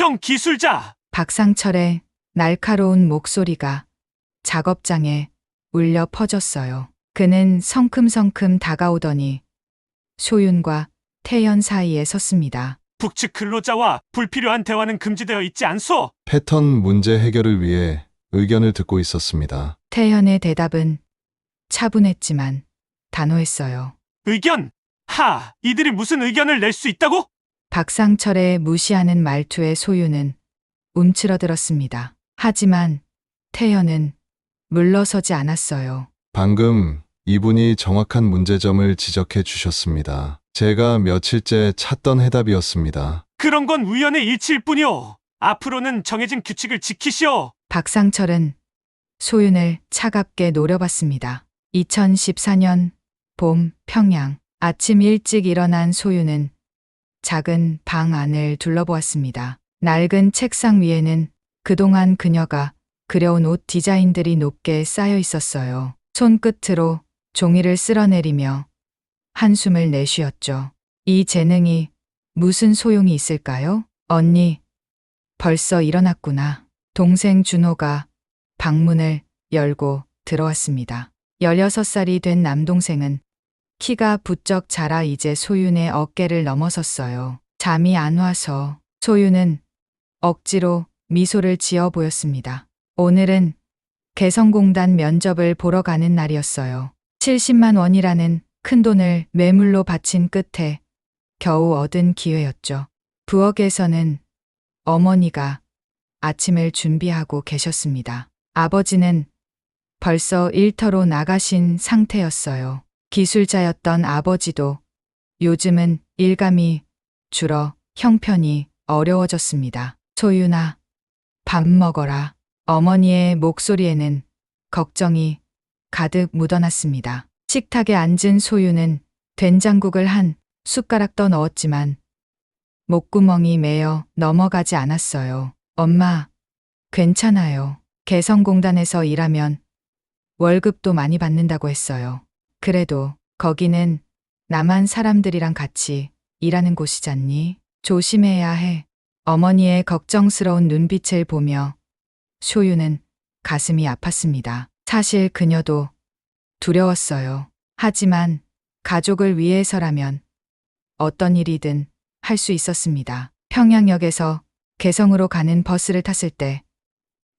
고청 기술자! 박상철의 날카로운 목소리가 작업장에 울려 퍼졌어요. 그는 성큼성큼 다가오더니 소윤과 태연 사이에 섰습니다. 북측 근로자와 불필요한 대화는 금지되어 있지 않소? 패턴 문제 해결을 위해 의견을 듣고 있었습니다. 태연의 대답은 차분했지만 단호했어요. 의견! 이들이 무슨 의견을 낼 수 있다고? 박상철의 무시하는 말투에 소윤은 움츠러들었습니다. 하지만 태연은 물러서지 않았어요. 방금 이분이 정확한 문제점을 지적해 주셨습니다. 제가 며칠째 찾던 해답이었습니다. 그런 건 우연의 일치일 뿐이오. 앞으로는 정해진 규칙을 지키시오. 박상철은 소윤을 차갑게 노려봤습니다. 2014년 봄 평양. 아침 일찍 일어난 소윤은 작은 방 안을 둘러보았습니다. 낡은 책상 위에는 그동안 그녀가 그려온 옷 디자인들이 높게 쌓여 있었어요. 손끝으로 종이를 쓸어내리며 한숨을 내쉬었죠. 이 재능이 무슨 소용이 있을까요? 언니, 벌써 일어났구나. 동생 준호가 방문을 열고 들어왔습니다. 16살이 된 남동생은 키가 부쩍 자라 이제 소윤의 어깨를 넘어섰어요. 잠이 안 와서 소윤은 억지로 미소를 지어 보였습니다. 오늘은 개성공단 면접을 보러 가는 날이었어요. 70만 원이라는 큰돈을 매물로 바친 끝에 겨우 얻은 기회였죠. 부엌에서는 어머니가 아침을 준비하고 계셨습니다. 아버지는 벌써 일터로 나가신 상태였어요. 기술자였던 아버지도 요즘은 일감이 줄어 형편이 어려워졌습니다. 소윤아, 밥 먹어라. 어머니의 목소리에는 걱정이 가득 묻어났습니다. 식탁에 앉은 소윤은 된장국을 한 숟가락 더 넣었지만 목구멍이 메어 넘어가지 않았어요. 엄마, 괜찮아요. 개성공단에서 일하면 월급도 많이 받는다고 했어요. 그래도 거기는 남한 사람들이랑 같이 일하는 곳이잖니? 조심해야 해. 어머니의 걱정스러운 눈빛을 보며 소윤은 가슴이 아팠습니다. 사실 그녀도 두려웠어요. 하지만 가족을 위해서라면 어떤 일이든 할 수 있었습니다. 평양역에서 개성으로 가는 버스를 탔을 때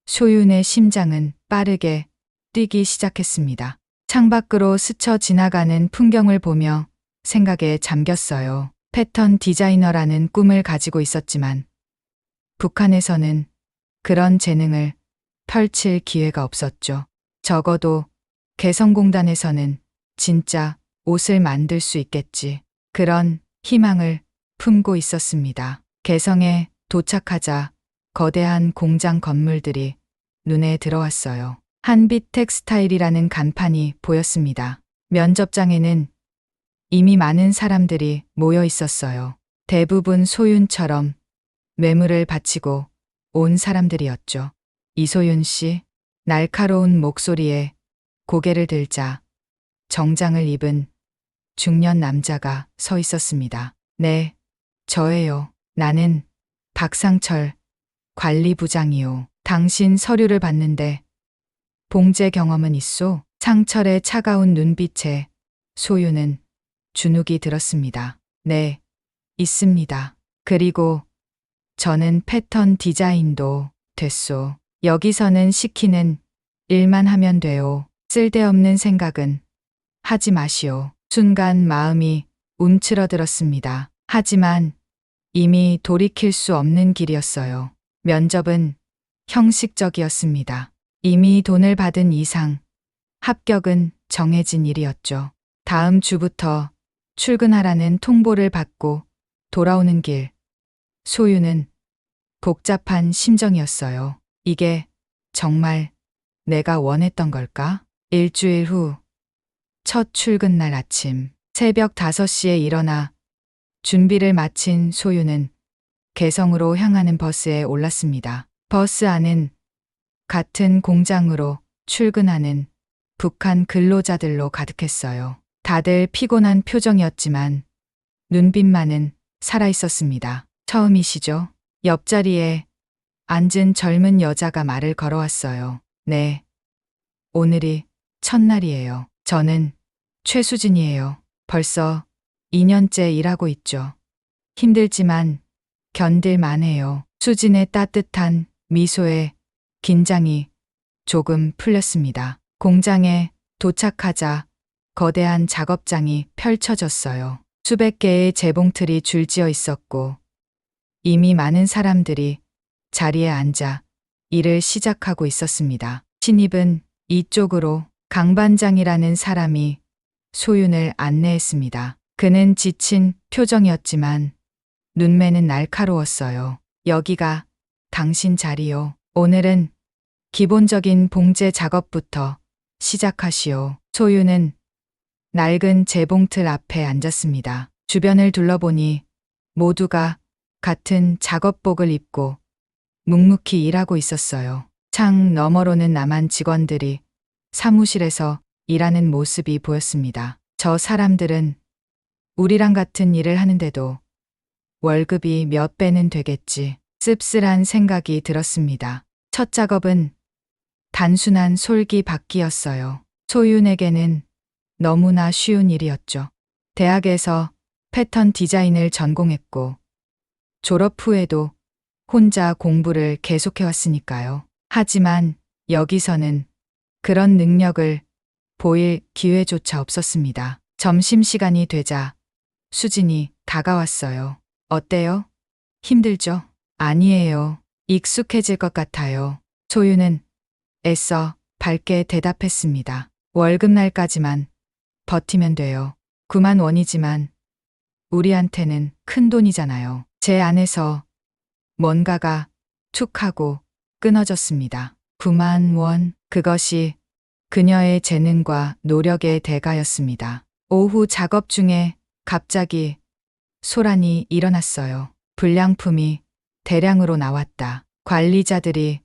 소윤의 심장은 빠르게 뛰기 시작했습니다. 창밖으로 스쳐 지나가는 풍경을 보며 생각에 잠겼어요. 패턴 디자이너라는 꿈을 가지고 있었지만 북한에서는 그런 재능을 펼칠 기회가 없었죠. 적어도 개성공단에서는 진짜 옷을 만들 수 있겠지. 그런 희망을 품고 있었습니다. 개성에 도착하자 거대한 공장 건물들이 눈에 들어왔어요. 한빛 텍스타일이라는 간판이 보였습니다. 면접장에는 이미 많은 사람들이 모여 있었어요. 대부분 소윤처럼 뇌물을 바치고 온 사람들이었죠. 이소윤 씨, 날카로운 목소리에 고개를 들자 정장을 입은 중년 남자가 서 있었습니다. 네, 저예요. 나는 박상철 관리부장이요. 당신 서류를 봤는데 봉제 경험은 있소? 상철의 차가운 눈빛에 소윤은 주눅이 들었습니다. 네, 있습니다. 그리고 저는 패턴 디자인도 됐소. 여기서는 시키는 일만 하면 돼요. 쓸데없는 생각은 하지 마시오. 순간 마음이 움츠러들었습니다. 하지만 이미 돌이킬 수 없는 길이었어요. 면접은 형식적이었습니다. 이미 돈을 받은 이상 합격은 정해진 일이었죠. 다음 주부터 출근하라는 통보를 받고 돌아오는 길, 소윤은 복잡한 심정이었어요. 이게 정말 내가 원했던 걸까? 일주일 후 첫 출근 날 아침 새벽 5시에 일어나 준비를 마친 소윤은 개성으로 향하는 버스에 올랐습니다. 버스 안은 같은 공장으로 출근하는 북한 근로자들로 가득했어요. 다들 피곤한 표정이었지만 눈빛만은 살아있었습니다. 처음이시죠? 옆자리에 앉은 젊은 여자가 말을 걸어왔어요. 네. 오늘이 첫날이에요. 저는 최수진이에요. 벌써 2년째 일하고 있죠. 힘들지만 견딜만해요. 수진의 따뜻한 미소에 긴장이 조금 풀렸습니다. 공장에 도착하자 거대한 작업장이 펼쳐졌어요. 수백 개의 재봉틀이 줄지어 있었고 이미 많은 사람들이 자리에 앉아 일을 시작하고 있었습니다. 신입은 이쪽으로 강 반장이라는 사람이 소윤을 안내했습니다. 그는 지친 표정이었지만 눈매는 날카로웠어요. 여기가 당신 자리요. 오늘은 기본적인 봉제 작업부터 시작하시오. 소윤은 낡은 재봉틀 앞에 앉았습니다. 주변을 둘러보니 모두가 같은 작업복을 입고 묵묵히 일하고 있었어요. 창 너머로는 남한 직원들이 사무실에서 일하는 모습이 보였습니다. 저 사람들은 우리랑 같은 일을 하는데도 월급이 몇 배는 되겠지. 씁쓸한 생각이 들었습니다. 첫 작업은 단순한 솔기박기였어요. 소윤에게는 너무나 쉬운 일이었죠. 대학에서 패턴 디자인을 전공했고 졸업 후에도 혼자 공부를 계속해왔으니까요. 하지만 여기서는 그런 능력을 보일 기회조차 없었습니다. 점심시간이 되자 수진이 다가왔어요. 어때요? 힘들죠? 아니에요. 익숙해질 것 같아요. 소윤은 애써 밝게 대답했습니다. 월급날까지만 버티면 돼요. 9만 원이지만 우리한테는 큰 돈이잖아요. 제 안에서 뭔가가 툭 하고 끊어졌습니다. 9만 원, 그것이 그녀의 재능과 노력의 대가였습니다. 오후 작업 중에 갑자기 소란이 일어났어요. 불량품이 대량으로 나왔다. 관리자들이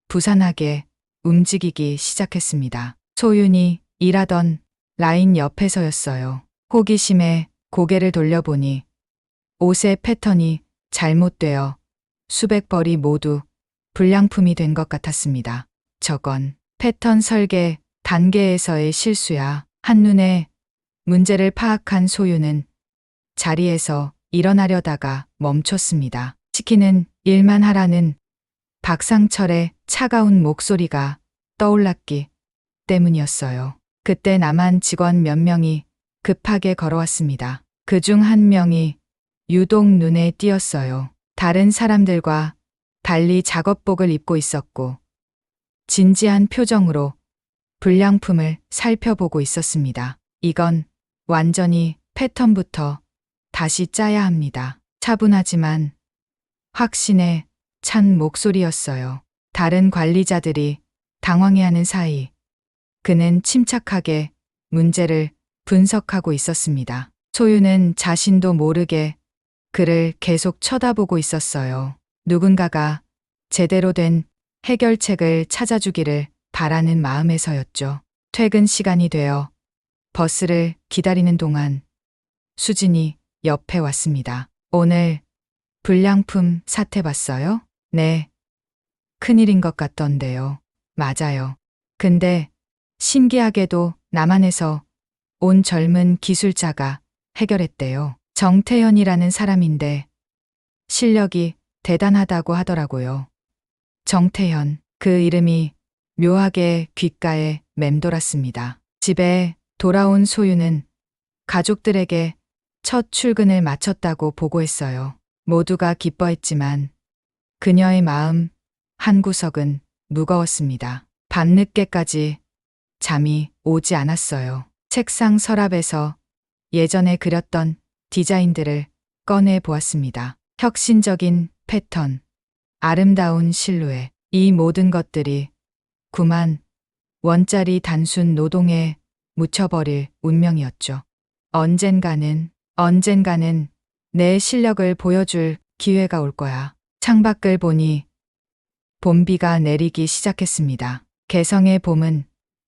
부산하게 움직이기 시작했습니다. 소윤이 일하던 라인 옆에서였어요. 호기심에 고개를 돌려보니 옷의 패턴이 잘못되어 수백 벌이 모두 불량품이 된 것 같았습니다. 저건 패턴 설계 단계에서의 실수야. 한눈에 문제를 파악한 소윤은 자리에서 일어나려다가 멈췄습니다. 시키는 일만 하라는 박상철의 차가운 목소리가 떠올랐기 때문이었어요. 그때 남한 직원 몇 명이 급하게 걸어왔습니다. 그중 한 명이 유독 눈에 띄었어요. 다른 사람들과 달리 작업복을 입고 있었고 진지한 표정으로 불량품을 살펴보고 있었습니다. 이건 완전히 패턴부터 다시 짜야 합니다. 차분하지만 확신에 찬 목소리였어요. 다른 관리자들이 당황해하는 사이 그는 침착하게 문제를 분석하고 있었습니다. 소윤은 자신도 모르게 그를 계속 쳐다보고 있었어요. 누군가가 제대로 된 해결책을 찾아주기를 바라는 마음에서였죠. 퇴근 시간이 되어 버스를 기다리는 동안 수진이 옆에 왔습니다. 오늘 불량품 사태 봤어요? 네. 큰일인 것 같던데요. 맞아요. 근데 신기하게도 남한에서 온 젊은 기술자가 해결했대요. 정태현이라는 사람인데 실력이 대단하다고 하더라고요. 정태현, 그 이름이 묘하게 귓가에 맴돌았습니다. 집에 돌아온 소윤은 가족들에게 첫 출근을 마쳤다고 보고했어요. 모두가 기뻐했지만 그녀의 마음 한구석은 무거웠습니다. 밤늦게까지 잠이 오지 않았어요. 책상 서랍에서 예전에 그렸던 디자인들을 꺼내 보았습니다. 혁신적인 패턴, 아름다운 실루엣, 이 모든 것들이 9만 원짜리 단순 노동에 묻혀버릴 운명이었죠. 언젠가는 내 실력을 보여줄 기회가 올 거야. 창밖을 보니 봄비가 내리기 시작했습니다. 개성의 봄은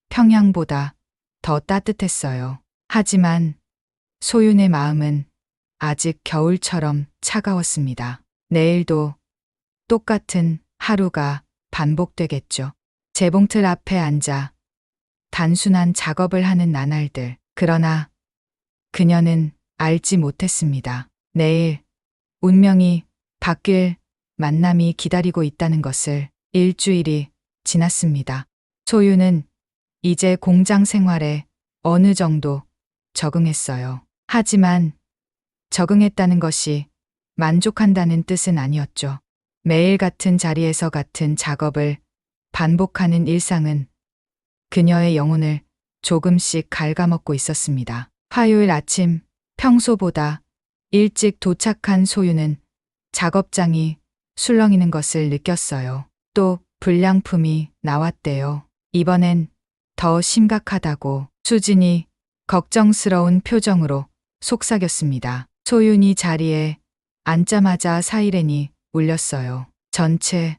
평양보다 더 따뜻했어요. 하지만 소윤의 마음은 아직 겨울처럼 차가웠습니다. 내일도 똑같은 하루가 반복되겠죠. 재봉틀 앞에 앉아 단순한 작업을 하는 나날들. 그러나 그녀는 알지 못했습니다. 내일 운명이 바뀔 만남이 기다리고 있다는 것을. 일주일이 지났습니다. 소유는 이제 공장 생활에 어느 정도 적응했어요. 하지만 적응했다는 것이 만족한다는 뜻은 아니었죠. 매일 같은 자리에서 같은 작업을 반복하는 일상은 그녀의 영혼을 조금씩 갉아먹고 있었습니다. 화요일 아침, 평소보다 일찍 도착한 소유는 작업장이 술렁이는 것을 느꼈어요. 또 불량품이 나왔대요. 이번엔 더 심각하다고. 수진이 걱정스러운 표정으로 속삭였습니다. 소윤이 자리에 앉자마자 사이렌이 울렸어요. 전체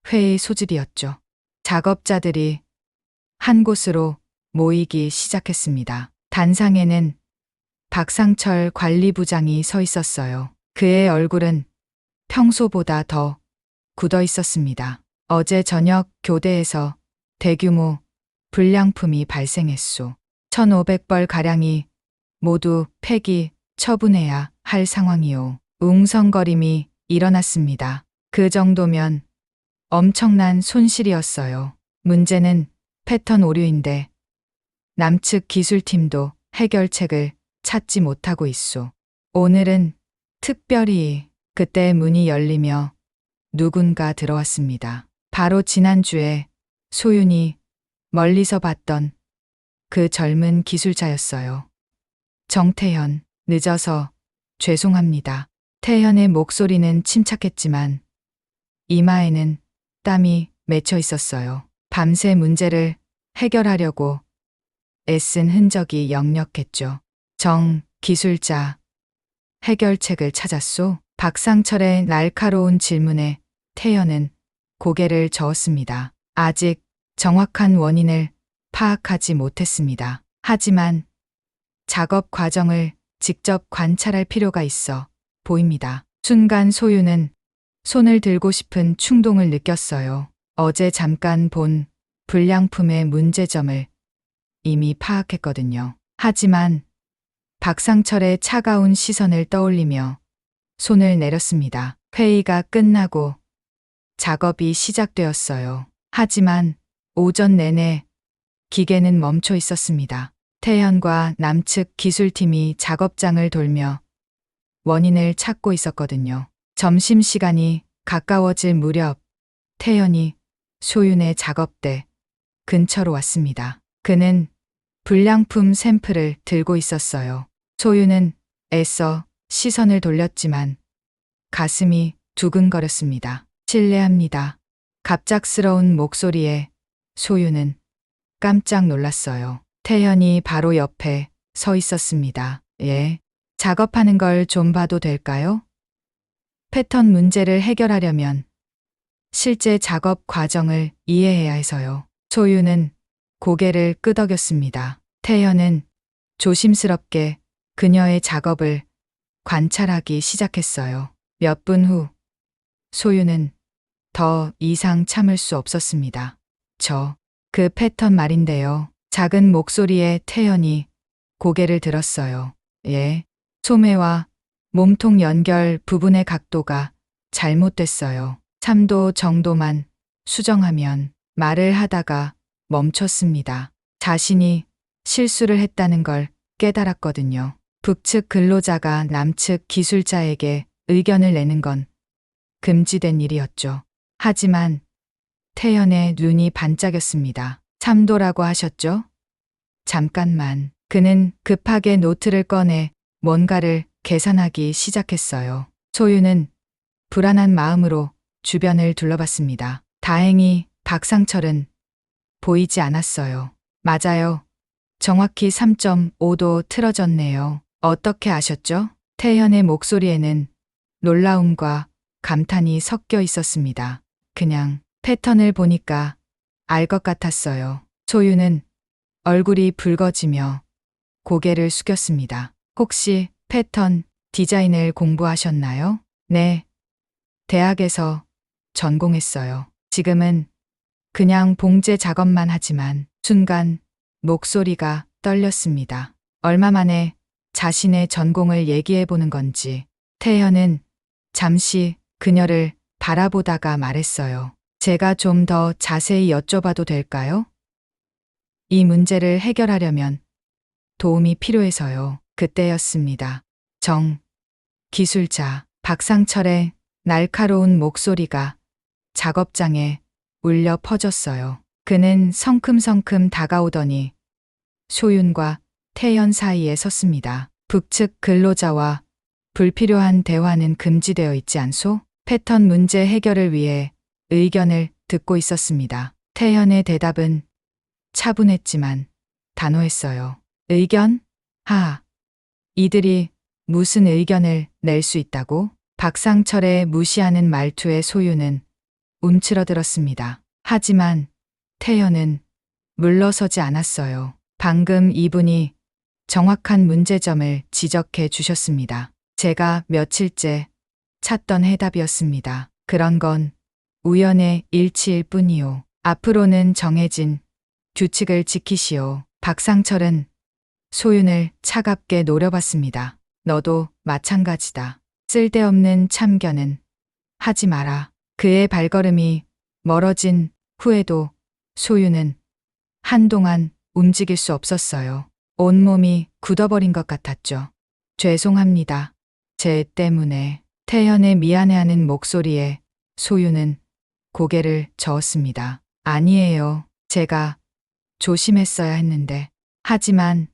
회의 소집이었죠. 작업자들이 한 곳으로 모이기 시작했습니다. 단상에는 박상철 관리부장이 서 있었어요. 그의 얼굴은 평소보다 더 굳어 있었습니다. 어제 저녁 교대에서 대규모 불량품이 발생했소. 1,500벌 가량이 모두 폐기 처분해야 할 상황이요. 웅성거림이 일어났습니다. 그 정도면 엄청난 손실이었어요. 문제는 패턴 오류인데 남측 기술팀도 해결책을 찾지 못하고 있소. 오늘은 특별히. 그때 문이 열리며 누군가 들어왔습니다. 바로 지난주에 소윤이 멀리서 봤던 그 젊은 기술자였어요. 정태현. 늦어서 죄송합니다. 태현의 목소리는 침착했지만 이마에는 땀이 맺혀 있었어요. 밤새 문제를 해결하려고 애쓴 흔적이 역력했죠. 정 기술자, 해결책을 찾았소? 박상철의 날카로운 질문에 태연은 고개를 저었습니다. 아직 정확한 원인을 파악하지 못했습니다. 하지만 작업 과정을 직접 관찰할 필요가 있어 보입니다. 순간 소유는 손을 들고 싶은 충동을 느꼈어요. 어제 잠깐 본 불량품의 문제점을 이미 파악했거든요. 하지만 박상철의 차가운 시선을 떠올리며 손을 내렸습니다. 회의가 끝나고 작업이 시작되었어요. 하지만 오전 내내 기계는 멈춰 있었습니다. 태현과 남측 기술팀이 작업장을 돌며 원인을 찾고 있었거든요. 점심시간이 가까워질 무렵 태현이 소윤의 작업대 근처로 왔습니다. 그는 불량품 샘플을 들고 있었어요. 소윤은 애써 시선을 돌렸지만 가슴이 두근거렸습니다. 실례합니다. 갑작스러운 목소리에 소윤은 깜짝 놀랐어요. 태현이 바로 옆에 서 있었습니다. 예. 작업하는 걸 좀 봐도 될까요? 패턴 문제를 해결하려면 실제 작업 과정을 이해해야 해서요. 소윤은 고개를 끄덕였습니다. 태현은 조심스럽게 그녀의 작업을 관찰하기 시작했어요. 몇 분 후 소윤은 더 이상 참을 수 없었습니다. 그 패턴 말인데요. 작은 목소리에 태연이 고개를 들었어요. 예. 소매와 몸통 연결 부분의 각도가 잘못됐어요. 3도 정도만 수정하면. 말을 하다가 멈췄습니다. 자신이 실수를 했다는 걸 깨달았거든요. 북측 근로자가 남측 기술자에게 의견을 내는 건 금지된 일이었죠. 하지만 태연의 눈이 반짝였습니다. 3도라고 하셨죠? 잠깐만. 그는 급하게 노트를 꺼내 뭔가를 계산하기 시작했어요. 소유는 불안한 마음으로 주변을 둘러봤습니다. 다행히 박상철은 보이지 않았어요. 맞아요. 정확히 3.5도 틀어졌네요. 어떻게 아셨죠? 태현의 목소리에는 놀라움과 감탄이 섞여 있었습니다. 그냥 패턴을 보니까 알 것 같았어요. 소유는 얼굴이 붉어지며 고개를 숙였습니다. 혹시 패턴 디자인을 공부하셨나요? 네. 대학에서 전공했어요. 지금은 그냥 봉제 작업만 하지만 순간 목소리가 떨렸습니다. 얼마 만에 자신의 전공을 얘기해 보는 건지 태현은 잠시 그녀를 바라보다가 말했어요. 제가 좀 더 자세히 여쭤봐도 될까요? 이 문제를 해결하려면 도움이 필요해서요. 그때였습니다. 기술자 박상철의 날카로운 목소리가 작업장에 울려 퍼졌어요. 그는 성큼성큼 다가오더니 소윤과 태연 사이에 섰습니다. 북측 근로자와 불필요한 대화는 금지되어 있지 않소? 패턴 문제 해결을 위해 의견을 듣고 있었습니다. 태연의 대답은 차분했지만 단호했어요. 의견? 이들이 무슨 의견을 낼 수 있다고? 박상철의 무시하는 말투에 소유는 움츠러들었습니다. 하지만 태연은 물러서지 않았어요. 방금 이분이 정확한 문제점을 지적해 주셨습니다. 제가 며칠째 찾던 해답이었습니다. 그런 건 우연의 일치일 뿐이요. 앞으로는 정해진 규칙을 지키시오. 박상철은 소윤을 차갑게 노려봤습니다. 너도 마찬가지다. 쓸데없는 참견은 하지 마라. 그의 발걸음이 멀어진 후에도 소윤은 한동안 움직일 수 없었어요. 온몸이 굳어버린 것 같았죠. 죄송합니다. 제 때문에. 태연의 미안해하는 목소리에 소윤은 고개를 저었습니다. 아니에요. 제가 조심했어야 했는데. 하지만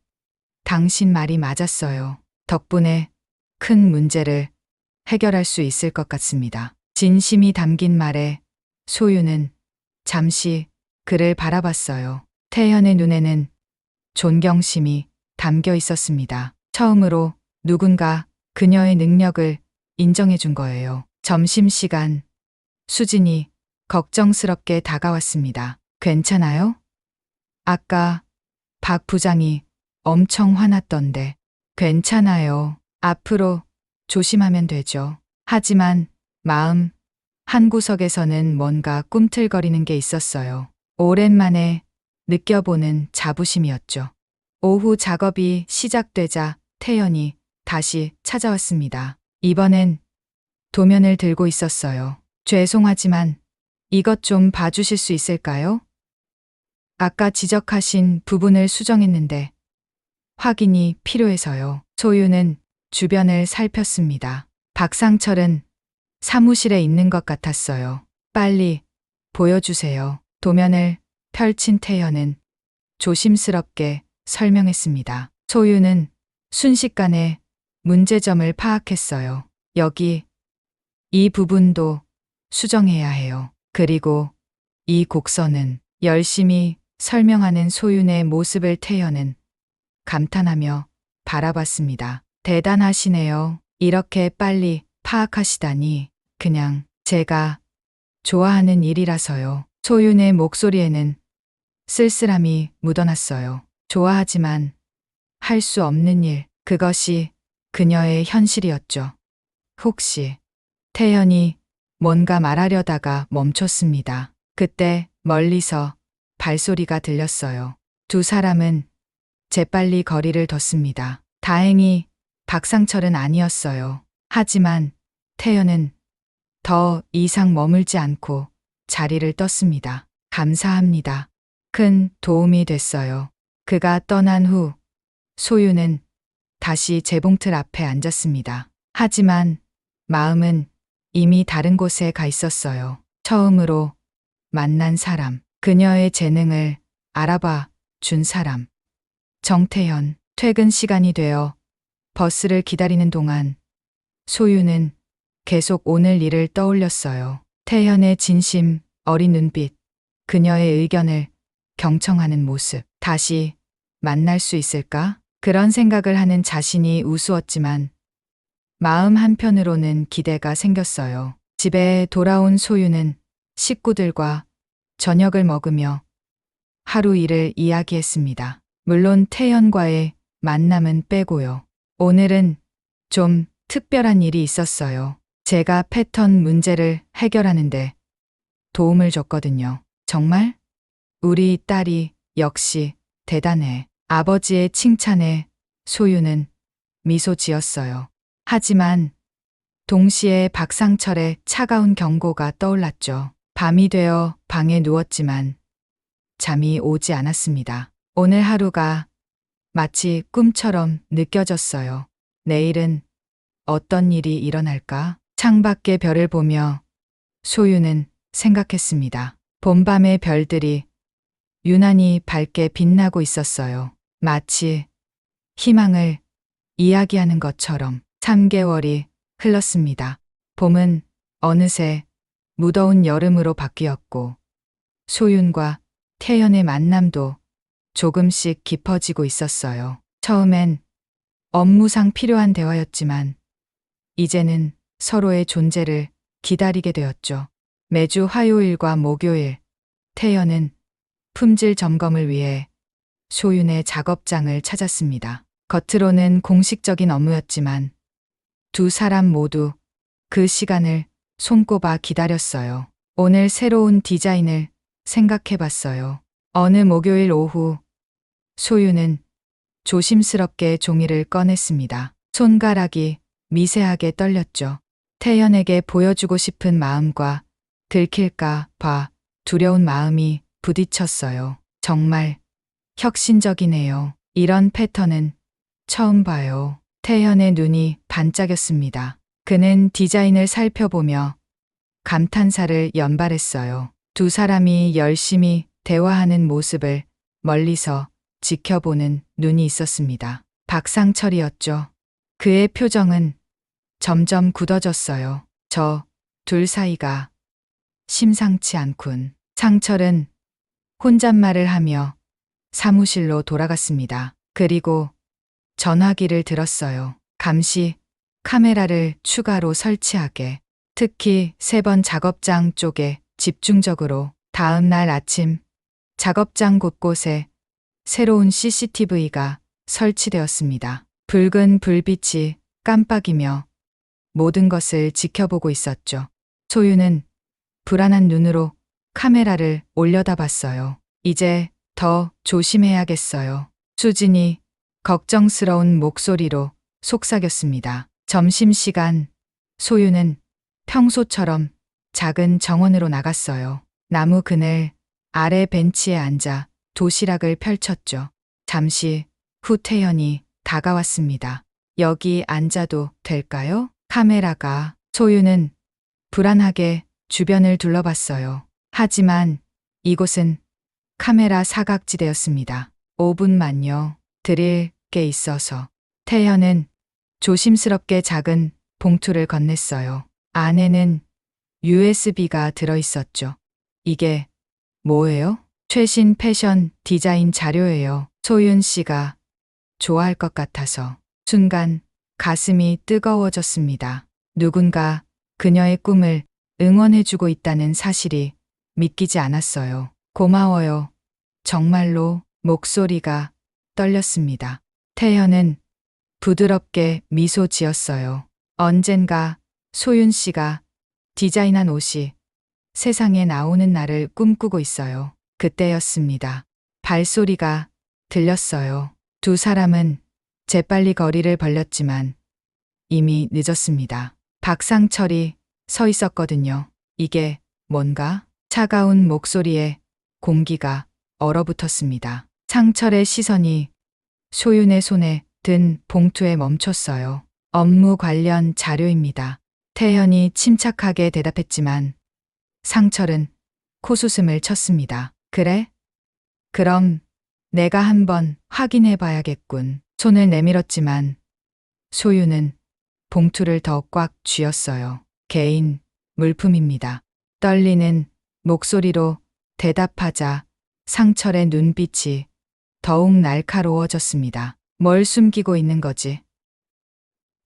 당신 말이 맞았어요. 덕분에 큰 문제를 해결할 수 있을 것 같습니다. 진심이 담긴 말에 소윤은 잠시 그를 바라봤어요. 태연의 눈에는 존경심이 담겨 있었습니다. 처음으로 누군가 그녀의 능력을 인정해 준 거예요. 점심시간 수진이 걱정스럽게 다가왔습니다. 괜찮아요? 아까 박 부장이 엄청 화났던데. 괜찮아요. 앞으로 조심하면 되죠. 하지만 마음 한구석에서는 뭔가 꿈틀거리는 게 있었어요. 오랜만에 느껴보는 자부심이었죠. 오후 작업이 시작되자 태연이 다시 찾아왔습니다. 이번엔 도면을 들고 있었어요. 죄송하지만 이것 좀 봐주실 수 있을까요? 아까 지적하신 부분을 수정했는데 확인이 필요해서요. 소유는 주변을 살폈습니다. 박상철은 사무실에 있는 것 같았어요. 빨리 보여주세요. 도면을 펼친 태연은 조심스럽게 설명했습니다. 소유는 순식간에 문제점을 파악했어요. 여기 이 부분도 수정해야 해요. 그리고 이 곡선은 열심히 설명하는 소윤의 모습을 태연은 감탄하며 바라봤습니다. 대단하시네요. 이렇게 빨리 파악하시다니. 그냥 제가 좋아하는 일이라서요. 소윤의 목소리에는 쓸쓸함이 묻어났어요. 좋아하지만 할 수 없는 일, 그것이 그녀의 현실이었죠. 혹시 태연이 뭔가 말하려다가 멈췄습니다. 그때 멀리서 발소리가 들렸어요. 두 사람은 재빨리 거리를 뒀습니다. 다행히 박상철은 아니었어요. 하지만 태연은 더 이상 머물지 않고 자리를 떴습니다. 감사합니다. 큰 도움이 됐어요. 그가 떠난 후 소유는 다시 재봉틀 앞에 앉았습니다. 하지만 마음은 이미 다른 곳에 가 있었어요. 처음으로 만난 사람, 그녀의 재능을 알아봐 준 사람. 정태현. 퇴근 시간이 되어 버스를 기다리는 동안 소유는 계속 오늘 일을 떠올렸어요. 태현의 진심 어린 눈빛, 그녀의 의견을 경청하는 모습. 다시 만날 수 있을까? 그런 생각을 하는 자신이 우스웠지만 마음 한편으로는 기대가 생겼어요. 집에 돌아온 소유는 식구들과 저녁을 먹으며 하루 일을 이야기했습니다. 물론 태연과의 만남은 빼고요. 오늘은 좀 특별한 일이 있었어요. 제가 패턴 문제를 해결하는데 도움을 줬거든요. 정말? 우리 딸이 역시 대단해. 아버지의 칭찬에 소유는 미소 지었어요. 하지만 동시에 박상철의 차가운 경고가 떠올랐죠. 밤이 되어 방에 누웠지만 잠이 오지 않았습니다. 오늘 하루가 마치 꿈처럼 느껴졌어요. 내일은 어떤 일이 일어날까? 창밖의 별을 보며 소유는 생각했습니다. 봄밤의 별들이 유난히 밝게 빛나고 있었어요. 마치 희망을 이야기하는 것처럼 3개월이 흘렀습니다. 봄은 어느새 무더운 여름으로 바뀌었고 소윤과 태연의 만남도 조금씩 깊어지고 있었어요. 처음엔 업무상 필요한 대화였지만 이제는 서로의 존재를 기다리게 되었죠. 매주 화요일과 목요일 태연은 품질 점검을 위해 소윤의 작업장을 찾았습니다. 겉으로는 공식적인 업무였지만 두 사람 모두 그 시간을 손꼽아 기다렸어요. 오늘 새로운 디자인을 생각해 봤어요. 어느 목요일 오후 소유는 조심스럽게 종이를 꺼냈습니다. 손가락이 미세하게 떨렸죠. 태연에게 보여주고 싶은 마음과 들킬까 봐 두려운 마음이 부딪혔어요. 정말 혁신적이네요. 이런 패턴은 처음 봐요. 태연의 눈이 반짝였습니다. 그는 디자인을 살펴보며 감탄사를 연발했어요. 두 사람이 열심히 대화하는 모습을 멀리서 지켜보는 눈이 있었습니다. 박상철이었죠. 그의 표정은 점점 굳어졌어요. 저 둘 사이가 심상치 않군. 상철은 혼잣말을 하며 사무실로 돌아갔습니다. 그리고 전화기를 들었어요. 감시 카메라를 추가로 설치하게. 특히 3번 작업장 쪽에 집중적으로. 다음 날 아침 작업장 곳곳에 새로운 CCTV가 설치되었습니다. 붉은 불빛이 깜빡이며 모든 것을 지켜보고 있었죠. 소유는 불안한 눈으로 카메라를 올려다봤어요. 이제 더 조심해야겠어요. 수진이 걱정스러운 목소리로 속삭였습니다. 점심시간 소유는 평소처럼 작은 정원으로 나갔어요. 나무 그늘 아래 벤치에 앉아 도시락을 펼쳤죠. 잠시 후 태연이 다가왔습니다. 여기 앉아도 될까요? 카메라가. 소유는 불안하게 주변을 둘러봤어요. 하지만 이곳은 카메라 사각지대였습니다. 5분만요. 드릴 게 있어서. 태연은 조심스럽게 작은 봉투를 건넸어요. 안에는 USB가 들어있었죠. 이게 뭐예요? 최신 패션 디자인 자료예요. 소윤 씨가 좋아할 것 같아서. 순간 가슴이 뜨거워졌습니다. 누군가 그녀의 꿈을 응원해주고 있다는 사실이 믿기지 않았어요. 고마워요. 정말로. 목소리가 떨렸습니다. 태연은 부드럽게 미소 지었어요. 언젠가 소윤 씨가 디자인한 옷이 세상에 나오는 날을 꿈꾸고 있어요. 그때였습니다. 발소리가 들렸어요. 두 사람은 재빨리 거리를 벌렸지만 이미 늦었습니다. 박상철이 서 있었거든요. 이게 뭔가? 차가운 목소리에 공기가 얼어붙었습니다. 상철의 시선이 소윤의 손에 든 봉투에 멈췄어요. 업무 관련 자료입니다. 태연이 침착하게 대답했지만 상철은 코웃음을 쳤습니다. 그래? 그럼 내가 한번 확인해 봐야겠군. 손을 내밀었지만 소윤은 봉투를 더 꽉 쥐었어요. 개인 물품입니다. 떨리는 목소리로 대답하자 상철의 눈빛이 더욱 날카로워졌습니다. 뭘 숨기고 있는 거지?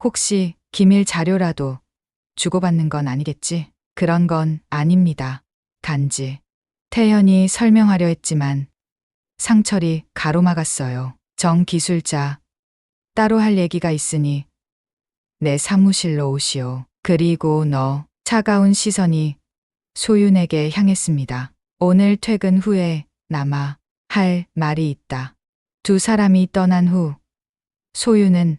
혹시 기밀 자료라도 주고받는 건 아니겠지? 그런 건 아닙니다. 단지. 태연이 설명하려 했지만 상철이 가로막았어요. 정 기술자, 따로 할 얘기가 있으니 내 사무실로 오시오. 그리고 너. 차가운 시선이 소윤에게 향했습니다. 오늘 퇴근 후에 남아 할 말이 있다. 두 사람이 떠난 후 소윤은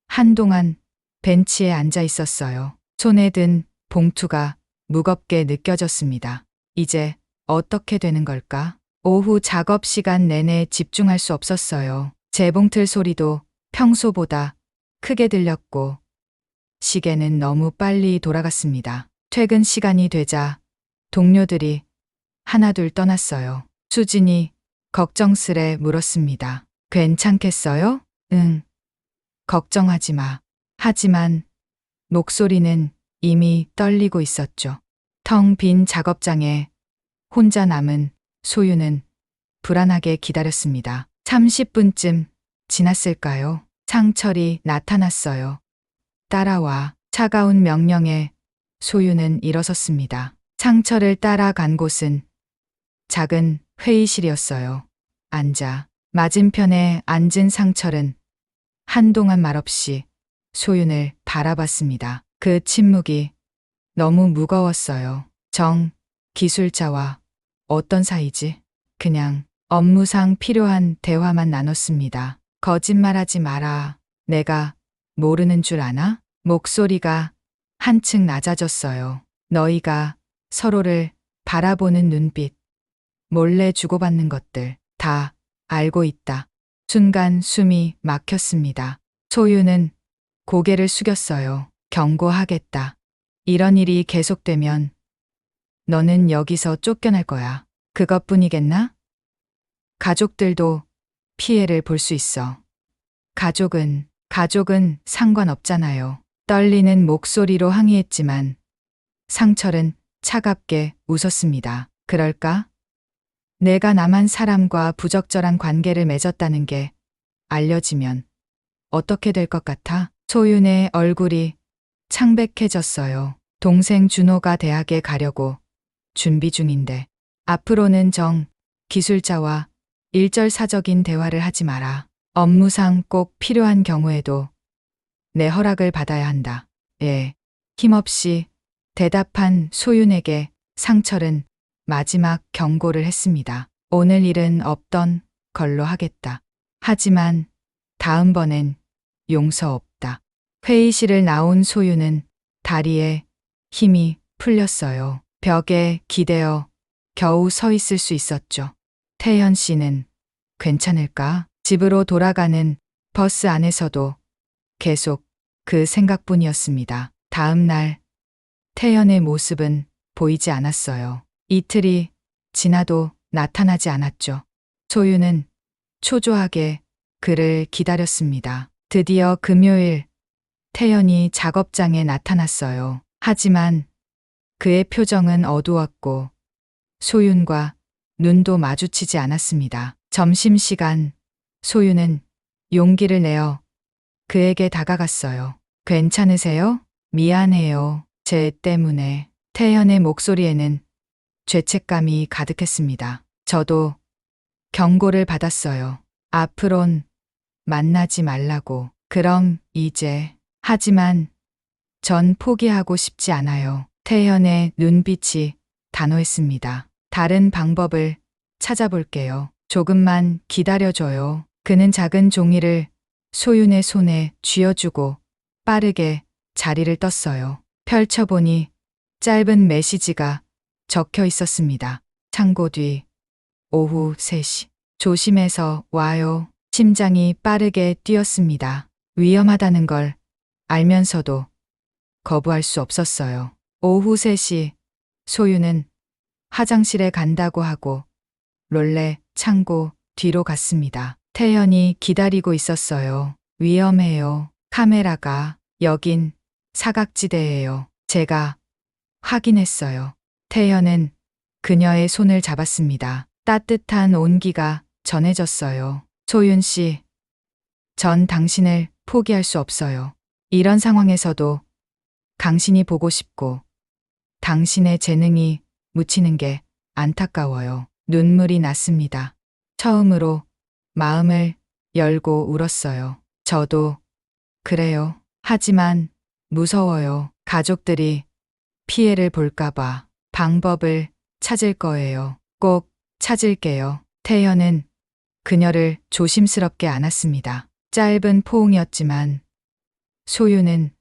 한동안 벤치에 앉아 있었어요. 손에 든 봉투가 무겁게 느껴졌습니다. 이제 어떻게 되는 걸까? 오후 작업 시간 내내 집중할 수 없었어요. 재봉틀 소리도 평소보다 크게 들렸고 시계는 너무 빨리 돌아갔습니다. 퇴근 시간이 되자 동료들이 하나둘 떠났어요. 수진이 걱정스레 물었습니다. 괜찮겠어요? 응. 걱정하지 마. 하지만 목소리는 이미 떨리고 있었죠. 텅 빈 작업장에 혼자 남은 소유는 불안하게 기다렸습니다. 30분쯤 지났을까요? 상철이 나타났어요. 따라와. 차가운 명령에 소유는 일어섰습니다. 상철을 따라간 곳은 작은 회의실이었어요. 앉아. 맞은편에 앉은 상철은 한동안 말없이 소윤을 바라봤습니다. 그 침묵이 너무 무거웠어요. 정 기술자와 어떤 사이지? 그냥 업무상 필요한 대화만 나눴습니다. 거짓말하지 마라. 내가 모르는 줄 아나? 목소리가 한층 낮아졌어요. 너희가 서로를 바라보는 눈빛, 몰래 주고받는 것들 다 알고 있다. 순간 숨이 막혔습니다. 소유는 고개를 숙였어요. 경고하겠다. 이런 일이 계속되면 너는 여기서 쫓겨날 거야. 그것뿐이겠나? 가족들도 피해를 볼 수 있어. 가족은 상관없잖아요. 떨리는 목소리로 항의했지만 상철은 차갑게 웃었습니다. 그럴까? 내가 남한 사람과 부적절한 관계를 맺었다는 게 알려지면 어떻게 될 것 같아? 소윤의 얼굴이 창백해졌어요. 동생 준호가 대학에 가려고 준비 중인데 앞으로는 정 기술자와 일절사적인 대화를 하지 마라. 업무상 꼭 필요한 경우에도 내 허락을 받아야 한다. 예. 힘없이 대답한 소윤에게 상철은 마지막 경고를 했습니다. 오늘 일은 없던 걸로 하겠다. 하지만 다음번엔 용서 없다. 회의실을 나온 소윤은 다리에 힘이 풀렸어요. 벽에 기대어 겨우 서 있을 수 있었죠. 태현 씨는 괜찮을까? 집으로 돌아가는 버스 안에서도 계속 그 생각뿐이었습니다. 다음 날 태연의 모습은 보이지 않았어요. 이틀이 지나도 나타나지 않았죠. 소유는 초조하게 그를 기다렸습니다. 드디어 금요일 태연이 작업장에 나타났어요. 하지만 그의 표정은 어두웠고 소윤과 눈도 마주치지 않았습니다. 점심시간 소윤은 용기를 내어 그에게 다가갔어요. 괜찮으세요? 미안해요. 제 때문에. 태연의 목소리에는 죄책감이 가득했습니다. 저도 경고를 받았어요. 앞으론 만나지 말라고. 그럼 이제. 하지만 전 포기하고 싶지 않아요. 태연의 눈빛이 단호했습니다. 다른 방법을 찾아볼게요. 조금만 기다려줘요. 그는 작은 종이를 소윤의 손에 쥐어주고 빠르게 자리를 떴어요. 펼쳐보니 짧은 메시지가 적혀 있었습니다. 창고 뒤 오후 3시. 조심해서 와요. 심장이 빠르게 뛰었습니다. 위험하다는 걸 알면서도 거부할 수 없었어요. 오후 3시 소윤은 화장실에 간다고 하고 몰래 창고 뒤로 갔습니다. 태연이 기다리고 있었어요. 위험해요. 카메라가. 여긴 사각지대예요. 제가 확인했어요. 태연은 그녀의 손을 잡았습니다. 따뜻한 온기가 전해졌어요. 소윤 씨, 전 당신을 포기할 수 없어요. 이런 상황에서도 당신이 보고 싶고 당신의 재능이 묻히는 게 안타까워요. 눈물이 났습니다. 처음으로 마음을 열고 울었어요. 저도 그래요. 하지만 무서워요. 가족들이 피해를 볼까봐. 방법을 찾을 거예요. 꼭 찾을게요. 태현은 그녀를 조심스럽게 안았습니다. 짧은 포옹이었지만 소유는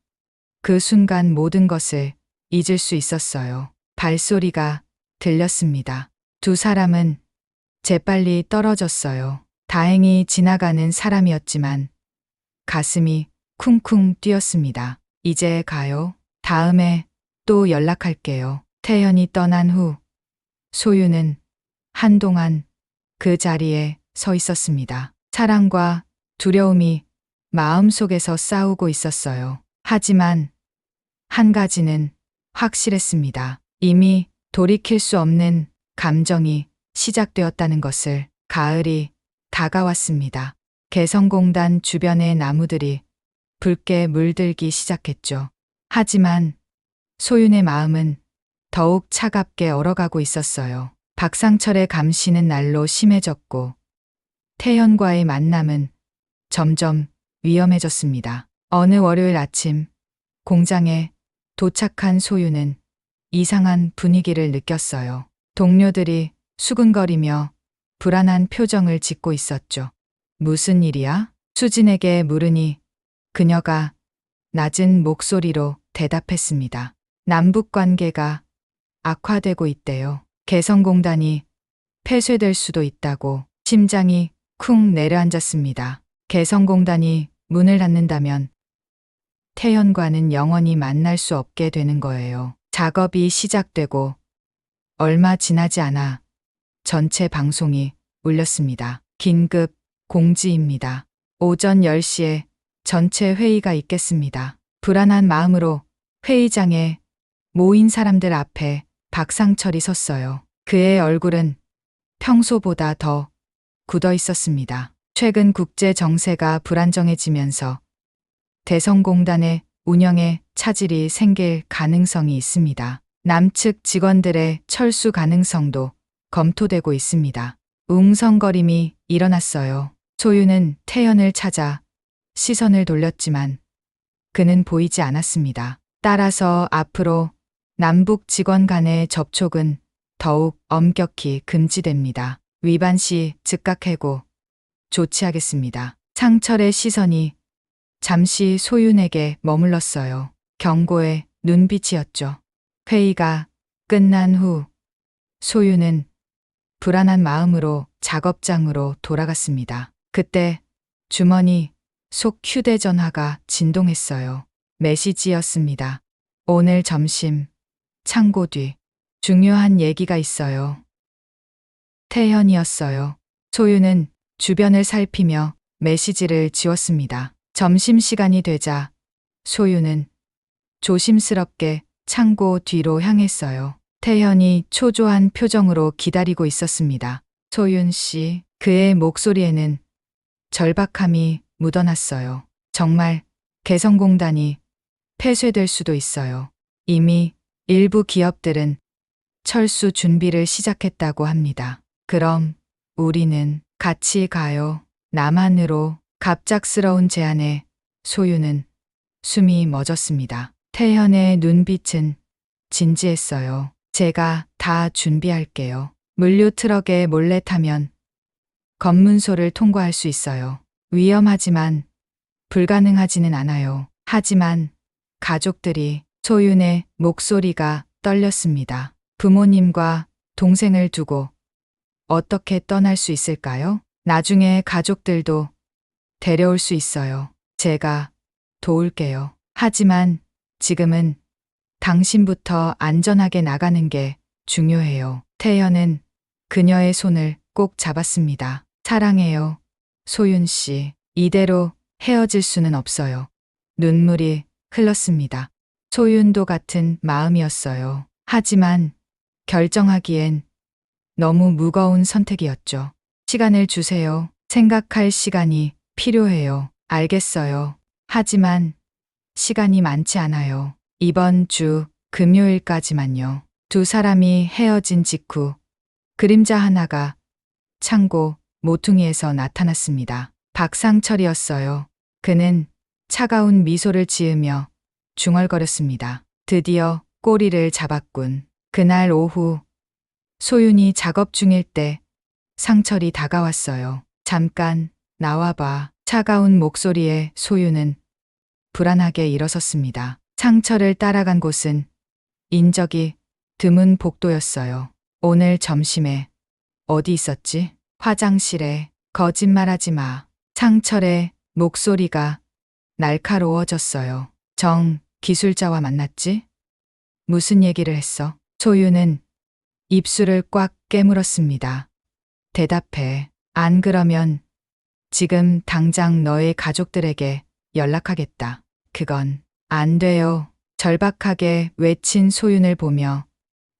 그 순간 모든 것을 잊을 수 있었어요. 발소리가 들렸습니다. 두 사람은 재빨리 떨어졌어요. 다행히 지나가는 사람이었지만 가슴이 쿵쿵 뛰었습니다. 이제 가요. 다음에 또 연락할게요. 태현이 떠난 후 소유는 한동안 그 자리에 서 있었습니다. 사랑과 두려움이 마음속에서 싸우고 있었어요. 하지만 한 가지는 확실했습니다. 이미 돌이킬 수 없는 감정이 시작되었다는 것을. 가을이 다가왔습니다. 개성공단 주변의 나무들이 붉게 물들기 시작했죠. 하지만 소윤의 마음은 더욱 차갑게 얼어가고 있었어요. 박상철의 감시는 날로 심해졌고 태현과의 만남은 점점 위험해졌습니다. 어느 월요일 아침 공장에 도착한 소윤은 이상한 분위기를 느꼈어요. 동료들이 수근거리며 불안한 표정을 짓고 있었죠. 무슨 일이야? 수진에게 물으니 그녀가 낮은 목소리로 대답했습니다. 남북 관계가 악화되고 있대요. 개성공단이 폐쇄될 수도 있다고. 심장이 쿵 내려앉았습니다. 개성공단이 문을 닫는다면 태현과는 영원히 만날 수 없게 되는 거예요. 작업이 시작되고 얼마 지나지 않아 전체 방송이 울렸습니다. 긴급 공지입니다. 오전 10시에 전체 회의가 있겠습니다. 불안한 마음으로 회의장에 모인 사람들 앞에 박상철이 섰어요. 그의 얼굴은 평소보다 더 굳어 있었습니다. 최근 국제 정세가 불안정해지면서 대성공단의 운영에 차질이 생길 가능성이 있습니다. 남측 직원들의 철수 가능성도 검토되고 있습니다. 웅성거림이 일어났어요. 소유는 태연을 찾아 시선을 돌렸지만 그는 보이지 않았습니다. 따라서 앞으로 남북 직원 간의 접촉은 더욱 엄격히 금지됩니다. 위반 시 즉각 해고 조치하겠습니다. 상철의 시선이 잠시 소윤에게 머물렀어요. 경고의 눈빛이었죠. 회의가 끝난 후 소윤은 불안한 마음으로 작업장으로 돌아갔습니다. 그때 주머니 속 휴대전화가 진동했어요. 메시지였습니다. 오늘 점심 창고 뒤 중요한 얘기가 있어요. 태현이었어요. 소윤은 주변을 살피며 메시지를 지웠습니다. 점심시간이 되자 소윤은 조심스럽게 창고 뒤로 향했어요. 태현이 초조한 표정으로 기다리고 있었습니다. 소윤 씨, 그의 목소리에는 절박함이 묻어났어요. 정말 개성공단이 폐쇄될 수도 있어요. 이미 일부 기업들은 철수 준비를 시작했다고 합니다. 그럼 우리는 같이 가요. 남한으로. 갑작스러운 제안에 소윤은 숨이 멎었습니다. 태현의 눈빛은 진지했어요. 제가 다 준비할게요. 물류 트럭에 몰래 타면 검문소를 통과할 수 있어요. 위험하지만 불가능하지는 않아요. 하지만 가족들이. 소윤의 목소리가 떨렸습니다. 부모님과 동생을 두고 어떻게 떠날 수 있을까요? 나중에 가족들도 데려올 수 있어요. 제가 도울게요. 하지만 지금은 당신부터 안전하게 나가는 게 중요해요. 태연은 그녀의 손을 꼭 잡았습니다. 사랑해요. 소윤 씨. 이대로 헤어질 수는 없어요. 눈물이 흘렀습니다. 소윤도 같은 마음이었어요. 하지만 결정하기엔 너무 무거운 선택이었죠. 시간을 주세요. 생각할 시간이 필요해요. 알겠어요. 하지만 시간이 많지 않아요. 이번 주 금요일까지만요. 두 사람이 헤어진 직후 그림자 하나가 창고 모퉁이에서 나타났습니다. 박상철이었어요. 그는 차가운 미소를 지으며 중얼거렸습니다. 드디어 꼬리를 잡았군. 그날 오후 소윤이 작업 중일 때 상철이 다가왔어요. 잠깐 나와봐. 차가운 목소리에 소윤은 불안하게 일어섰습니다. 상철을 따라간 곳은 인적이 드문 복도였어요. 오늘 점심에 어디 있었지? 화장실에. 거짓말하지 마. 상철의 목소리가 날카로워졌어요. 정 기술자와 만났지? 무슨 얘기를 했어? 소윤은 입술을 꽉 깨물었습니다. 대답해. 안 그러면 지금 당장 너의 가족들에게 연락하겠다. 그건 안 돼요. 절박하게 외친 소윤을 보며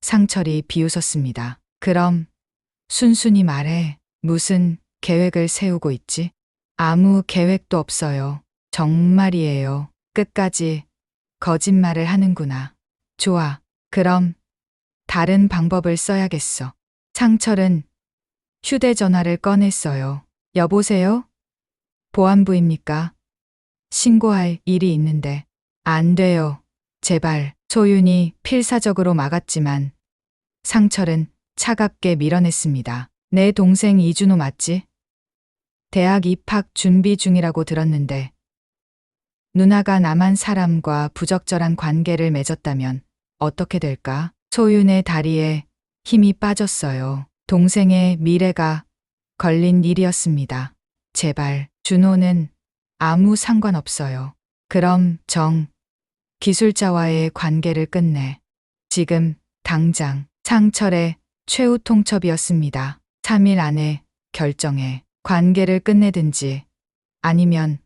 상철이 비웃었습니다. 그럼 순순히 말해. 무슨 계획을 세우고 있지? 아무 계획도 없어요. 정말이에요. 끝까지 거짓말을 하는구나. 좋아. 그럼 다른 방법을 써야겠어. 상철은 휴대전화를 꺼냈어요. 여보세요? 보안부입니까? 신고할 일이 있는데. 안 돼요. 제발. 소윤이 필사적으로 막았지만 상철은 차갑게 밀어냈습니다. 내 동생 이준호 맞지? 대학 입학 준비 중이라고 들었는데 누나가 남한 사람과 부적절한 관계를 맺었다면 어떻게 될까? 소윤의 다리에 힘이 빠졌어요. 동생의 미래가 걸린 일이었습니다. 제발, 준호는 아무 상관없어요. 그럼 정 기술자와의 관계를 끝내. 지금 당장. 상철의 최후 통첩이었습니다. 3일 안에 결정해. 관계를 끝내든지 아니면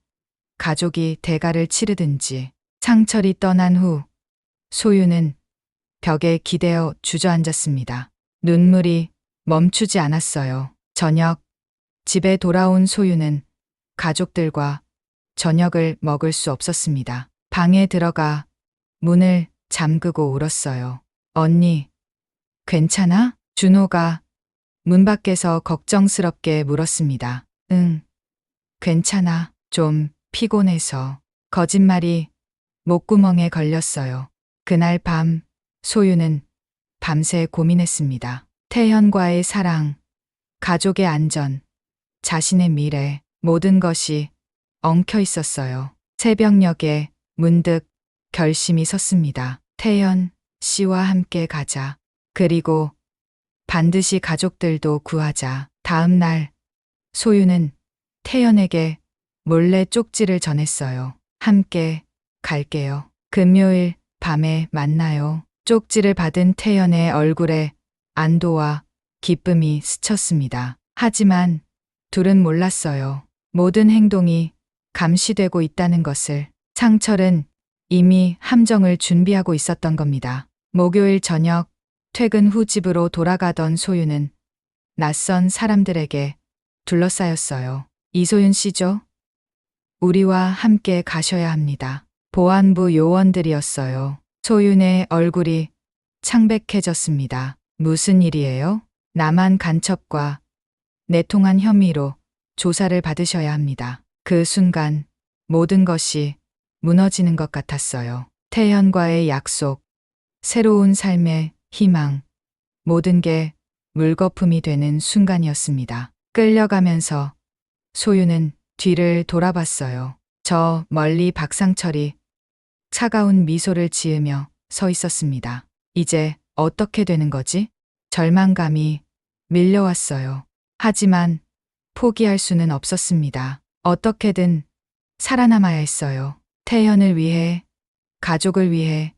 가족이 대가를 치르든지. 상철이 떠난 후 소윤은 벽에 기대어 주저앉았습니다. 눈물이 멈추지 않았어요. 저녁 집에 돌아온 소윤은 가족들과 저녁을 먹을 수 없었습니다. 방에 들어가 문을 잠그고 울었어요. 언니, 괜찮아? 준호가 문 밖에서 걱정스럽게 물었습니다. 응, 괜찮아. 좀 피곤해서. 거짓말이 목구멍에 걸렸어요. 그날 밤 소윤은 밤새 고민했습니다. 태현과의 사랑, 가족의 안전, 자신의 미래, 모든 것이 엉켜 있었어요. 새벽녘에 문득 결심이 섰습니다. 태현 씨와 함께 가자. 그리고 반드시 가족들도 구하자. 다음 날 소윤은 태연에게 몰래 쪽지를 전했어요. 함께 갈게요. 금요일 밤에 만나요. 쪽지를 받은 태연의 얼굴에 안도와 기쁨이 스쳤습니다. 하지만 둘은 몰랐어요. 모든 행동이 감시되고 있다는 것을. 상철은 이미 함정을 준비하고 있었던 겁니다. 목요일 저녁 퇴근 후 집으로 돌아가던 소윤은 낯선 사람들에게 둘러싸였어요. 이소윤 씨죠? 우리와 함께 가셔야 합니다. 보안부 요원들이었어요. 소윤의 얼굴이 창백해졌습니다. 무슨 일이에요? 남한 간첩과 내통한 혐의로 조사를 받으셔야 합니다. 그 순간 모든 것이 무너지는 것 같았어요. 태현과의 약속, 새로운 삶의 희망, 모든 게 물거품이 되는 순간이었습니다. 끌려가면서 소윤은 뒤를 돌아봤어요. 저 멀리 박상철이 차가운 미소를 지으며 서 있었습니다. 이제 어떻게 되는 거지? 절망감이 밀려왔어요. 하지만 포기할 수는 없었습니다. 어떻게든 살아남아야 했어요. 태현을 위해, 가족을 위해,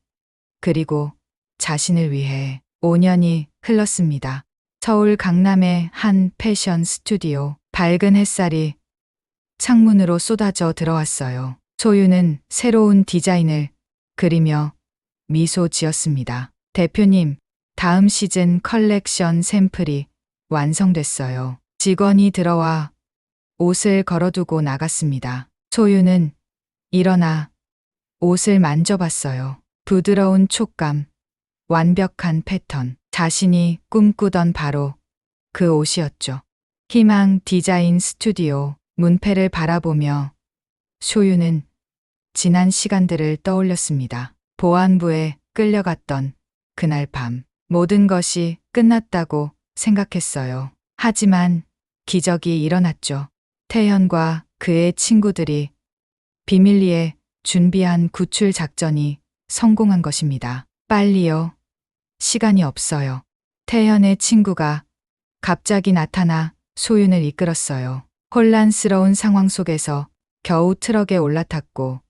그리고 자신을 위해. 5년이 흘렀습니다. 서울 강남의 한 패션 스튜디오. 밝은 햇살이 창문으로 쏟아져 들어왔어요. 소윤은 새로운 디자인을 그리며 미소 지었습니다. 대표님, 다음 시즌 컬렉션 샘플이 완성됐어요. 직원이 들어와 옷을 걸어두고 나갔습니다. 소윤은 일어나 옷을 만져봤어요. 부드러운 촉감, 완벽한 패턴. 자신이 꿈꾸던 바로 그 옷이었죠. 희망 디자인 스튜디오. 문패를 바라보며 소윤은 지난 시간들을 떠올렸습니다. 보안부에 끌려갔던 그날 밤. 모든 것이 끝났다고 생각했어요. 하지만 기적이 일어났죠. 태현과 그의 친구들이 비밀리에 준비한 구출 작전이 성공한 것입니다. 빨리요. 시간이 없어요. 태현의 친구가 갑자기 나타나 소윤을 이끌었어요. 혼란스러운 상황 속에서 겨우 트럭에 올라탔고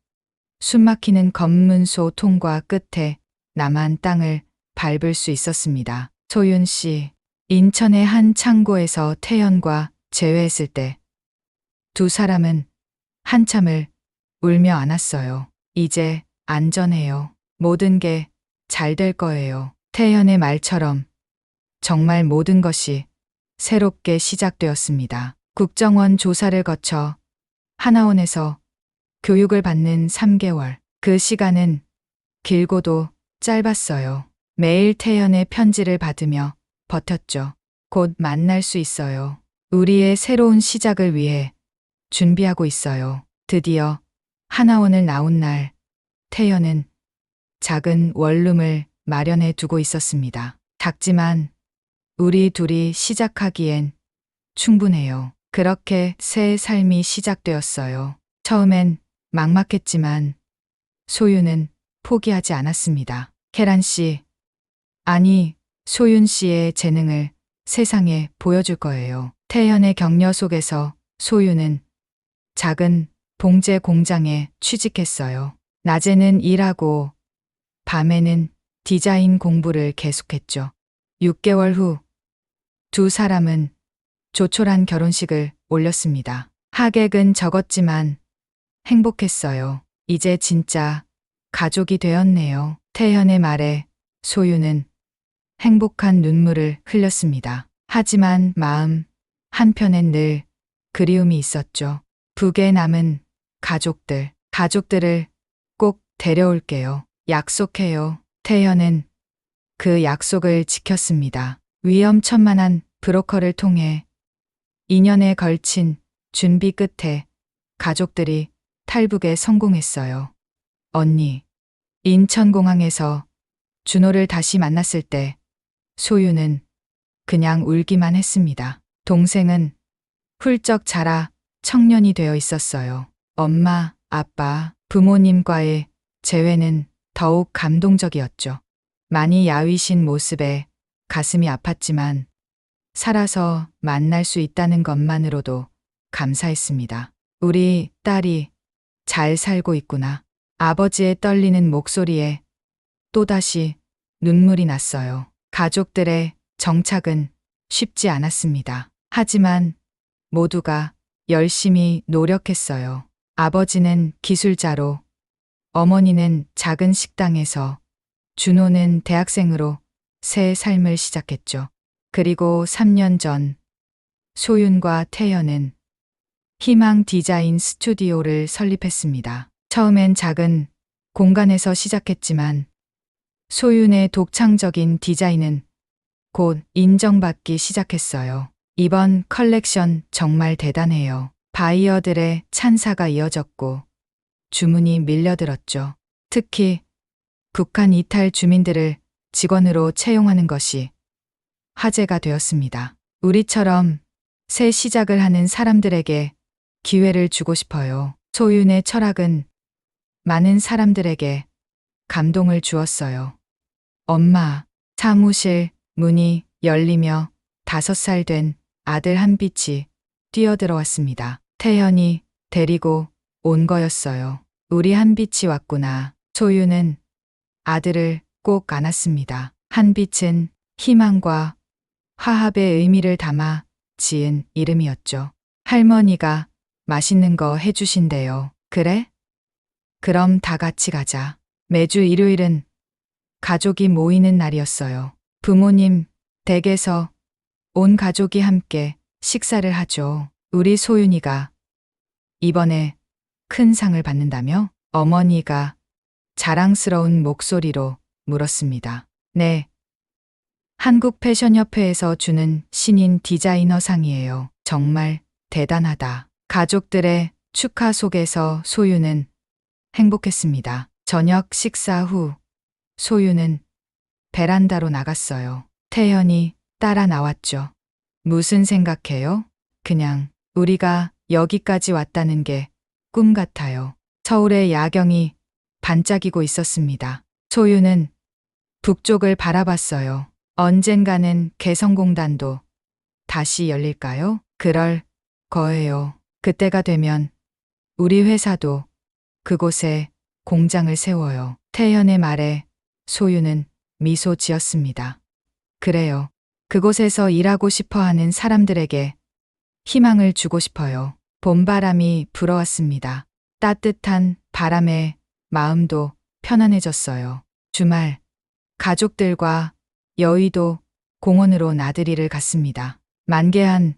숨막히는 검문소 통과 끝에 남한 땅을 밟을 수 있었습니다. 소윤 씨, 인천의 한 창고에서 태연과 재회했을 때 두 사람은 한참을 울며 안았어요. 이제 안전해요. 모든 게 잘 될 거예요. 태연의 말처럼 정말 모든 것이 새롭게 시작되었습니다. 국정원 조사를 거쳐 하나원에서 교육을 받는 3개월. 그 시간은 길고도 짧았어요. 매일 태연의 편지를 받으며 버텼죠. 곧 만날 수 있어요. 우리의 새로운 시작을 위해 준비하고 있어요. 드디어 하나원을 나온 날, 태연은 작은 원룸을 마련해 두고 있었습니다. 작지만 우리 둘이 시작하기엔 충분해요. 그렇게 새 삶이 시작되었어요. 처음엔 막막했지만 소윤은 포기하지 않았습니다. 계란 씨, 아니, 소윤 씨의 재능을 세상에 보여줄 거예요. 태연의 격려 속에서 소윤은 작은 봉제 공장에 취직했어요. 낮에는 일하고 밤에는 디자인 공부를 계속했죠. 6개월 후 두 사람은 조촐한 결혼식을 올렸습니다. 하객은 적었지만 행복했어요. 이제 진짜 가족이 되었네요. 태현의 말에 소윤은 행복한 눈물을 흘렸습니다. 하지만 마음 한편엔 늘 그리움이 있었죠. 북에 남은 가족들을 꼭 데려올게요. 약속해요. 태현은 그 약속을 지켰습니다. 위험천만한 브로커를 통해 2년에 걸친 준비 끝에 가족들이 탈북에 성공했어요. 언니, 인천공항에서 준호를 다시 만났을 때 소유는 그냥 울기만 했습니다. 동생은 훌쩍 자라 청년이 되어 있었어요. 엄마, 아빠, 부모님과의 재회는 더욱 감동적이었죠. 많이 야위신 모습에 가슴이 아팠지만 살아서 만날 수 있다는 것만으로도 감사했습니다. 우리 딸이 잘 살고 있구나. 아버지의 떨리는 목소리에 또다시 눈물이 났어요. 가족들의 정착은 쉽지 않았습니다. 하지만 모두가 열심히 노력했어요. 아버지는 기술자로, 어머니는 작은 식당에서, 준호는 대학생으로 새 삶을 시작했죠. 그리고 3년 전 소윤과 태연은 희망 디자인 스튜디오를 설립했습니다. 처음엔 작은 공간에서 시작했지만 소윤의 독창적인 디자인은 곧 인정받기 시작했어요. 이번 컬렉션 정말 대단해요. 바이어들의 찬사가 이어졌고 주문이 밀려들었죠. 특히 북한 이탈 주민들을 직원으로 채용하는 것이 화제가 되었습니다. 우리처럼 새 시작을 하는 사람들에게 기회를 주고 싶어요. 소윤의 철학은 많은 사람들에게 감동을 주었어요. 엄마, 사무실 문이 열리며 5살 된 아들 한빛이 뛰어들어왔습니다. 태연이 데리고 온 거였어요. 우리 한빛이 왔구나. 소윤은 아들을 꼭 안았습니다. 한빛은 희망과 화합의 의미를 담아 지은 이름이었죠. 할머니가 맛있는 거 해주신대요. 그래? 그럼 다 같이 가자. 매주 일요일은 가족이 모이는 날이었어요. 부모님 댁에서 온 가족이 함께 식사를 하죠. 우리 소윤이가 이번에 큰 상을 받는다며? 어머니가 자랑스러운 목소리로 물었습니다. 네. 한국 패션협회에서 주는 신인 디자이너 상이에요. 정말 대단하다. 가족들의 축하 속에서 소윤은 행복했습니다. 저녁 식사 후 소윤은 베란다로 나갔어요. 태연이 따라 나왔죠. 무슨 생각해요? 그냥 우리가 여기까지 왔다는 게 꿈 같아요. 서울의 야경이 반짝이고 있었습니다. 소유는 북쪽을 바라봤어요. 언젠가는 개성공단도 다시 열릴까요? 그럴 거예요. 그때가 되면 우리 회사도 그곳에 공장을 세워요. 태연의 말에 소유는 미소 지었습니다. 그래요. 그곳에서 일하고 싶어 하는 사람들에게 희망을 주고 싶어요. 봄바람이 불어왔습니다. 따뜻한 바람에 마음도 편안해졌어요. 주말 가족들과 여의도 공원으로 나들이를 갔습니다. 만개한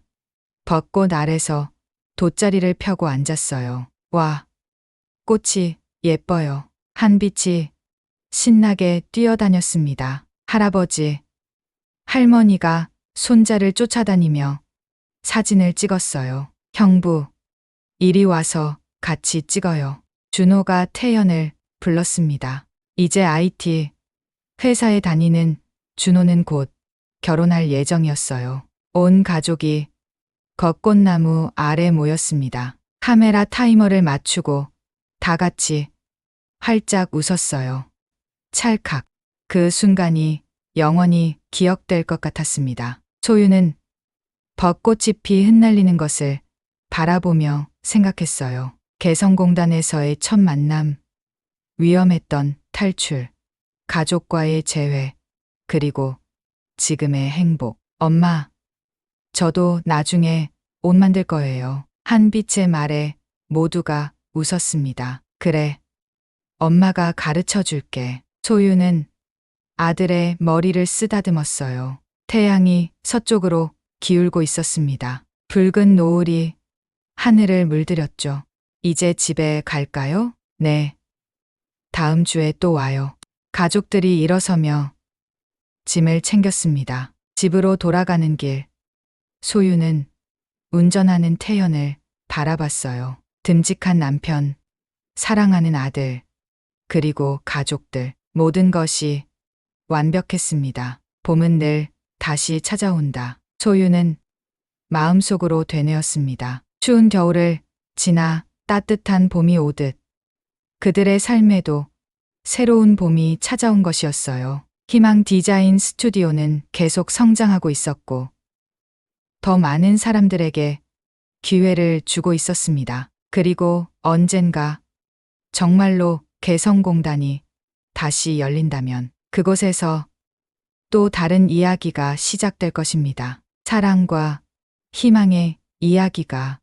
벚꽃 아래서 돗자리를 펴고 앉았어요. 와, 꽃이 예뻐요. 한빛이 신나게 뛰어다녔습니다. 할아버지, 할머니가 손자를 쫓아다니며 사진을 찍었어요. 형부, 이리 와서 같이 찍어요. 준호가 태연을 불렀습니다. 이제 IT 회사에 다니는 준호는 곧 결혼할 예정이었어요. 온 가족이 벚꽃나무 아래 모였습니다. 카메라 타이머를 맞추고 다 같이 활짝 웃었어요. 찰칵. 그 순간이 영원히 기억될 것 같았습니다. 소유는 벚꽃잎이 흩날리는 것을 바라보며 생각했어요. 개성공단에서의 첫 만남, 위험했던 탈출, 가족과의 재회, 그리고 지금의 행복. 엄마, 저도 나중에 옷 만들 거예요. 한빛의 말에 모두가 웃었습니다. 그래, 엄마가 가르쳐 줄게. 소유는 아들의 머리를 쓰다듬었어요. 태양이 서쪽으로 기울고 있었습니다. 붉은 노을이 하늘을 물들였죠. 이제 집에 갈까요? 네. 다음 주에 또 와요. 가족들이 일어서며 짐을 챙겼습니다. 집으로 돌아가는 길, 소유는 운전하는 태연을 바라봤어요. 듬직한 남편, 사랑하는 아들, 그리고 가족들, 모든 것이 완벽했습니다. 봄은 늘 다시 찾아온다. 소유는 마음속으로 되뇌었습니다. 추운 겨울을 지나 따뜻한 봄이 오듯 그들의 삶에도 새로운 봄이 찾아온 것이었어요. 희망 디자인 스튜디오는 계속 성장하고 있었고 더 많은 사람들에게 기회를 주고 있었습니다. 그리고 언젠가 정말로 개성공단이 다시 열린다면 그곳에서 또 다른 이야기가 시작될 것입니다. 사랑과 희망의 이야기가